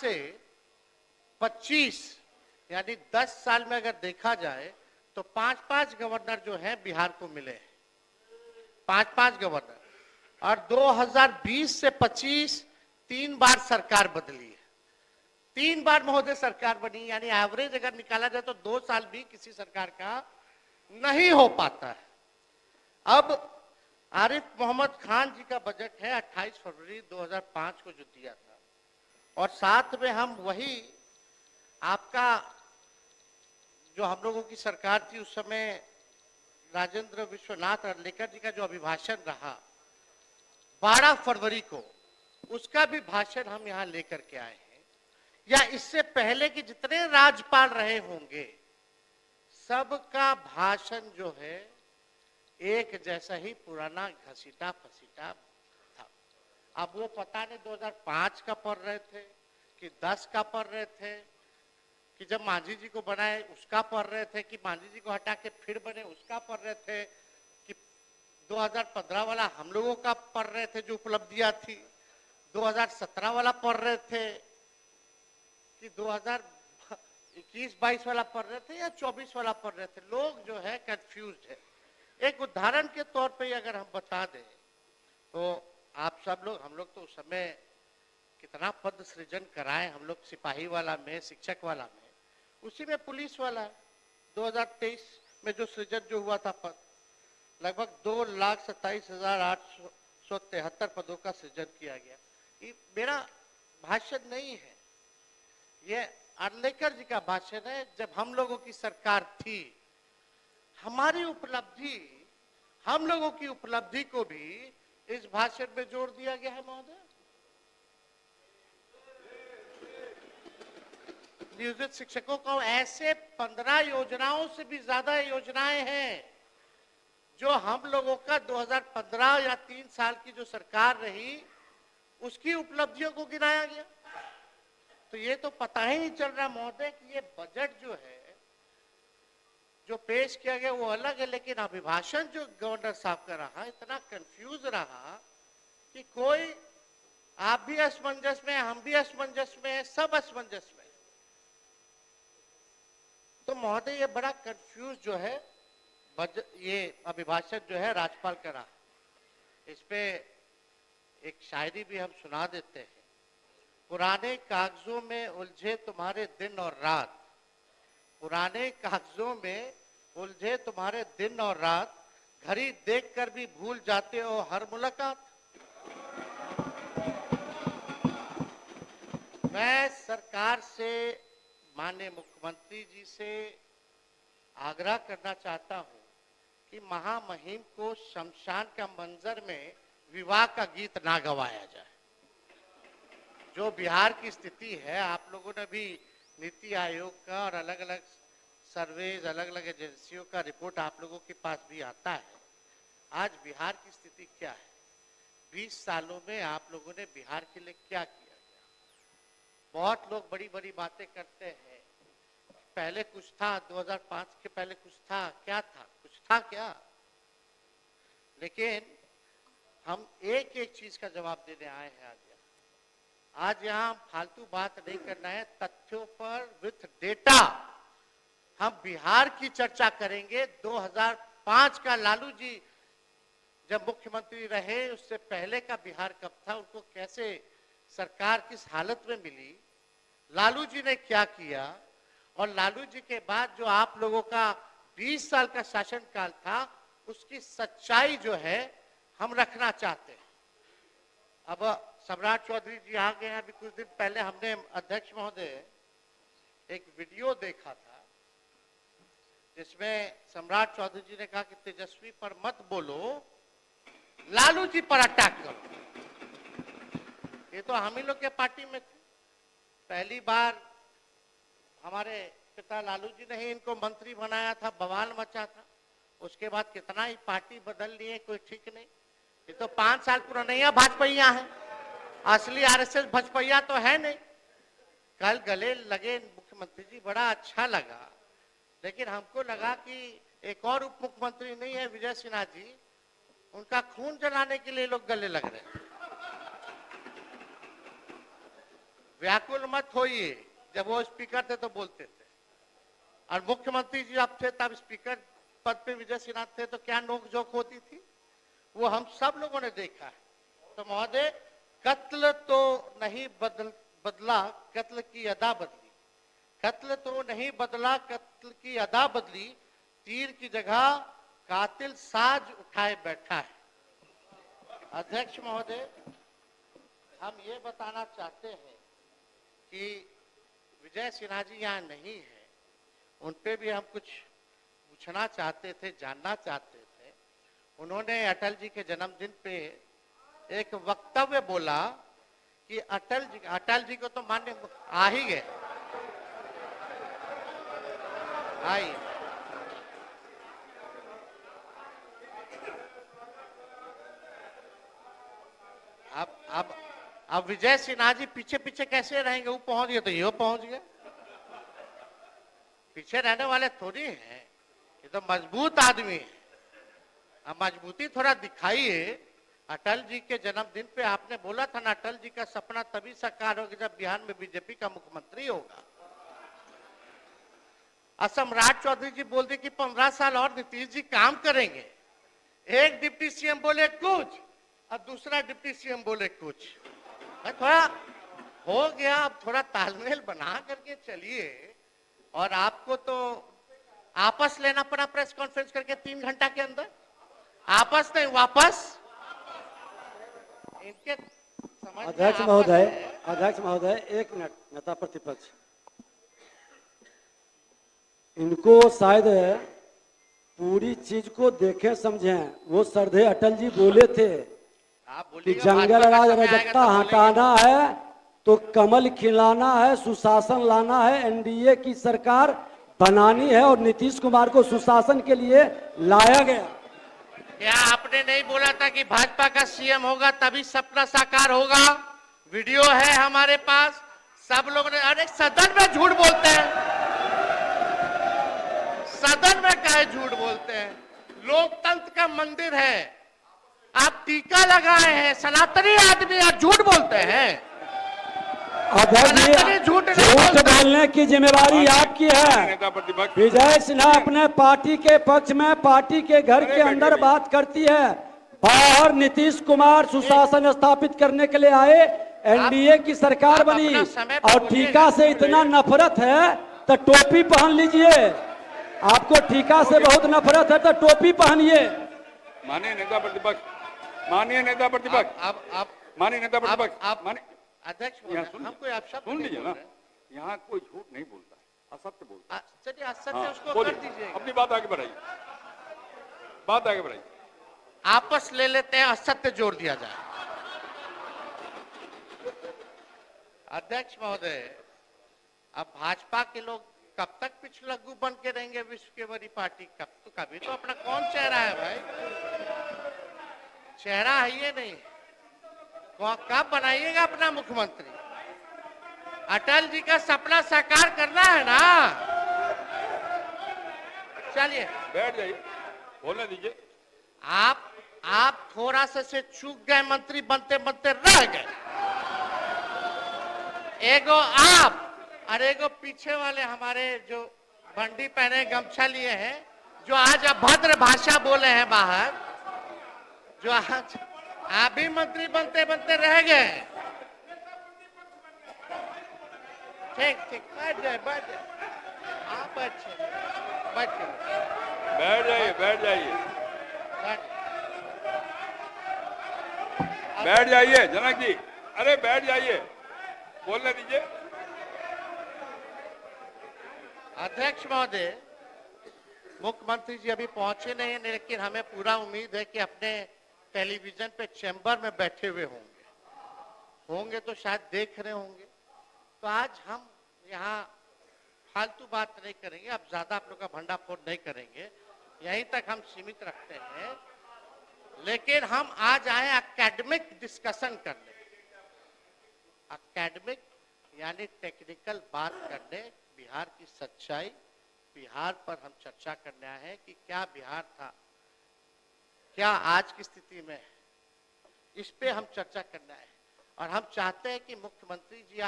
से 25 यानी 10 साल में अगर देखा जाए तो 5-5 गवर्नर जो है बिहार को मिले हैं, 5-5 गवर्नर। और 2020 से 25 3 बार सरकार बदली है, 3 बार महोदय सरकार बनी, यानी एवरेज अगर निकाला जाए तो 2 साल भी किसी सरकार का नहीं हो पाता है। अब आरिफ मोहम्मद खान जी का बजट है 28 फरवरी 2005 को जो दिया था, और साथ में हम वही आपका जो हम लोगों की सरकार थी उस समय राजेंद्र विश्वनाथ अर्लेकर जी का जो अभिभाषण रहा 12 फरवरी को, उसका भी भाषण हम यहाँ लेकर के आए हैं। या इससे पहले कि जितने राज्यपाल रहे होंगे सबका भाषण जो है एक जैसा ही पुराना घसीटा फसीटा था। अब वो पता नहीं 2005 का पढ़ रहे थे कि 10 का पढ़ रहे थे, कि जब मांझी जी को बनाए उसका पढ़ रहे थे, कि मांझी जी को हटा के फिर बने उसका पढ़ रहे थे, कि 2015 वाला हम लोगों का पढ़ रहे थे जो उपलब्धियां थी, 2017 वाला पढ़ रहे थे, कि 2021-22 वाला पढ़ रहे थे या 24 वाला पढ़ रहे थे। लोग जो है कंफ्यूज्ड है। एक उदाहरण के तौर पे अगर हम बता दें तो आप सब लोग, हम लोग तो उस समय कितना पद सृजन कराए हम लोग, सिपाही वाला में, शिक्षक वाला में, उसी में पुलिस वाला 2023 में जो सृजन जो हुआ था पद, लगभग 2,27,873 पदों का सृजन किया गया। ये मेरा भाषण नहीं है, ये अर्लेकर जी का भाषण है। जब हम लोगों की सरकार थी, हमारी उपलब्धि, हम लोगों की उपलब्धि को भी इस भाषण में जोड़ दिया गया है महोदय। नियोजित शिक्षकों को ऐसे 15 योजनाओं से भी ज्यादा योजनाएं हैं जो हम लोगों का 2015 या 3 साल की जो सरकार रही उसकी उपलब्धियों को गिनाया गया। तो ये तो पता ही नहीं चल रहा महोदय कि ये बजट जो है जो पेश किया गया वो अलग है, लेकिन अभिभाषण जो गवर्नर साहब का रहा इतना कंफ्यूज रहा कि कोई, आप भी असमंजस में, हम भी असमंजस में, सब असमंजस में। तो महोदय ये बड़ा कंफ्यूज जो है ये अभिभाषण जो है राज्यपाल का रहा। इस पे एक शायरी भी हम सुना देते हैं। पुराने कागजों में उलझे तुम्हारे दिन और रात, पुराने कागजों में उलझे तुम्हारे दिन और रात, घड़ी देखकर भी भूल जाते हो हर मुलाकात। मैं सरकार से, माननीय मुख्यमंत्री जी से आग्रह करना चाहता हूं कि महामहिम को शमशान का मंजर में विवाह का गीत ना गवाया जाए। जो बिहार की स्थिति है, आप लोगों ने भी नीति आयोग का और अलग अलग सर्वेज, अलग अलग एजेंसियों का रिपोर्ट आप लोगों के पास भी आता है। आज बिहार की स्थिति क्या है, 20 सालों में आप लोगों ने बिहार के लिए क्या किया गया। बहुत लोग बड़ी बड़ी बातें करते हैं, पहले कुछ था, 2005 के पहले कुछ था, क्या था, कुछ था क्या। लेकिन हम एक एक चीज का जवाब देने आए हैं आज यहाँ फालतू बात नहीं करना है, तथ्यों पर विथ डेटा हम बिहार की चर्चा करेंगे। 2005 का लालू जी जब मुख्यमंत्री रहे, उससे पहले का बिहार कब था, उनको कैसे सरकार किस हालत में मिली, लालू जी ने क्या किया, और लालू जी के बाद जो आप लोगों का 20 साल का शासनकाल था उसकी सच्चाई जो है हम रखना चाहते हैं। अब सम्राट चौधरी जी आ गए हैं। अभी कुछ दिन पहले हमने, अध्यक्ष महोदय, एक वीडियो देखा था जिसमें सम्राट चौधरी जी ने कहा कि तेजस्वी पर मत बोलो, लालू जी पर अटैक करो। ये तो हम ही लोग के पार्टी में थे। पहली बार हमारे पिता लालू जी ने ही इनको मंत्री बनाया था, बवाल मचा था। उसके बाद कितना ही पार्टी बदल लिए, कोई ठीक नहीं। ये तो 5 साल पुराना भाजपैया है, असली आरएसएस भाजपैया तो है नहीं। कल गले लगे मुख्यमंत्री जी, बड़ा अच्छा लगा, लेकिन हमको लगा कि एक और उप मुख्यमंत्री नहीं है विजय सिन्हा जी, उनका खून जलाने के लिए लोग गले लग रहे हैं। व्याकुल मत होइए, जब वो स्पीकर थे तो बोलते थे, और मुख्यमंत्री जी अब थे तब स्पीकर पद पे विजय सिन्हा थे, तो क्या नोकझोंक होती थी, वो हम सब लोगों ने देखा है। तो महोदय, कत्ल तो नहीं बदला, कत्ल की अदा बदली। कत्ल तो नहीं बदला, कत्ल की अदा बदली। तीर की जगह कातिल साज उठाए बैठा है। अध्यक्ष महोदय, हम ये बताना चाहते हैं कि विजय सिन्हा जी यहाँ नहीं है, उन पे भी हम कुछ पूछना चाहते थे, जानना चाहते थे। उन्होंने अटल जी के जन्मदिन पे एक वक्तव्य बोला कि अटल जी को तो मान्य आ ही गए, आई। अब विजय सिन्हा जी पीछे पीछे कैसे रहेंगे, वो पहुंच गए तो ये पहुंच गए, पीछे रहने वाले थोड़ी हैं, ये तो मजबूत आदमी है। अब मजबूती थोड़ा दिखाइए। अटल जी के जन्मदिन पे आपने बोला था ना, अटल जी का सपना तभी साकार होगा जब बिहार में बीजेपी का मुख्यमंत्री होगा। सम्राट चौधरी जी बोल दिए कि 15 साल और नीतीश जी काम करेंगे। एक डिप्टी सीएम बोले कुछ और दूसरा डिप्टी सीएम बोले कुछ, थोड़ा हो गया। अब थोड़ा तालमेल बना करके चलिए। और आपको तो आपस लेना पड़ा प्रेस कॉन्फ्रेंस करके 3 घंटा के अंदर, आपस नहीं वापस। इनके अध्यक्ष महोदय, एक मिनट। नेता प्रतिपक्ष, इनको शायद पूरी चीज को देखें समझें। वो सरदे अटल जी बोले थे कि जंगल राज रजकता हटाना है तो कमल खिलाना है, सुशासन लाना है, एनडीए की सरकार बनानी है, और नीतीश कुमार को सुशासन के लिए लाया गया। क्या आपने नहीं बोला था कि भाजपा का सीएम होगा तभी सपना साकार होगा? वीडियो है हमारे पास, सब लोग ने। अरे सदन में झूठ बोलते हैं, सदन में काहे झूठ बोलते हैं? लोकतंत्र का मंदिर है, आप टीका लगाए हैं, सनातनी आदमी आप झूठ बोलते हैं। झूठ बोलने की जिम्मेवारी आपकी है। विजय सिन्हा अपने पार्टी के पक्ष में पार्टी के घर के अंदर बात करती है, बाहर नीतीश कुमार सुशासन स्थापित करने के लिए आए, एनडीए की सरकार बनी, और टीका से इतना नफरत है तो टोपी पहन लीजिए। आपको टीका से बहुत नफरत है तो टोपी पहनिए। माननीय नेता प्रतिपक्ष, माननीय नेता प्रतिपक्ष, अध्यक्ष हम कोई अपशब्द सुन लीजिए ना, यहाँ कोई झूठ नहीं बोलता है, असत्य बोलता है। चलिए असत्य उसको कर दीजिए, अपनी बात आगे बढ़ाइए, बात आगे बढ़ाइए। आपस ले लेते हैं, असत्य जोड़ दिया जाए। अध्यक्ष महोदय, अब भाजपा के लोग कब तक पिछलग्गू बन के रहेंगे? विश्व की बड़ी पार्टी कभी तो अपना कौन चेहरा है भाई? चेहरा है ये नहीं, कब बनाइएगा अपना मुख्यमंत्री? अटल जी का सपना साकार करना है ना। चलिए बैठ जाइए, बोलने दीजिए। आप थोड़ा सा से चूक गए, मंत्री बनते बनते रह गए। एगो आप और एगो पीछे वाले हमारे जो बंडी पहने गमछा लिए हैं, जो आज अभद्र भाषा बोले हैं बाहर, जो आज आप भी मंत्री बनते बनते रह गए। ठीक ठीक, बैठ जाए, बैठ जाए, आप अच्छे बैठ जाइए, बैठ जाइए, बैठ बैठ जाइए जनक जी, अरे बैठ जाइए, बोलने दीजिए। अध्यक्ष महोदय, मुख्यमंत्री जी अभी पहुंचे नहीं है, लेकिन हमें पूरा उम्मीद है कि अपने टेलीविजन पे चैम्बर में बैठे हुए होंगे तो शायद देख रहे होंगे। तो आज हम यहाँ फालतू बात नहीं करेंगे, अब ज्यादा आप लोग का भंडाफोड़ नहीं करेंगे, यहीं तक हम सीमित रखते हैं। लेकिन हम आज आए एकेडमिक डिस्कशन करने, एकेडमिक यानी टेक्निकल बात करने, बिहार की सच्चाई, बिहार पर हम चर्चा करने आए हैं कि क्या बिहार था, क्या आज की स्थिति में है, इस पे हम चर्चा करना है। और हम चाहते हैं कि मुख्यमंत्री जी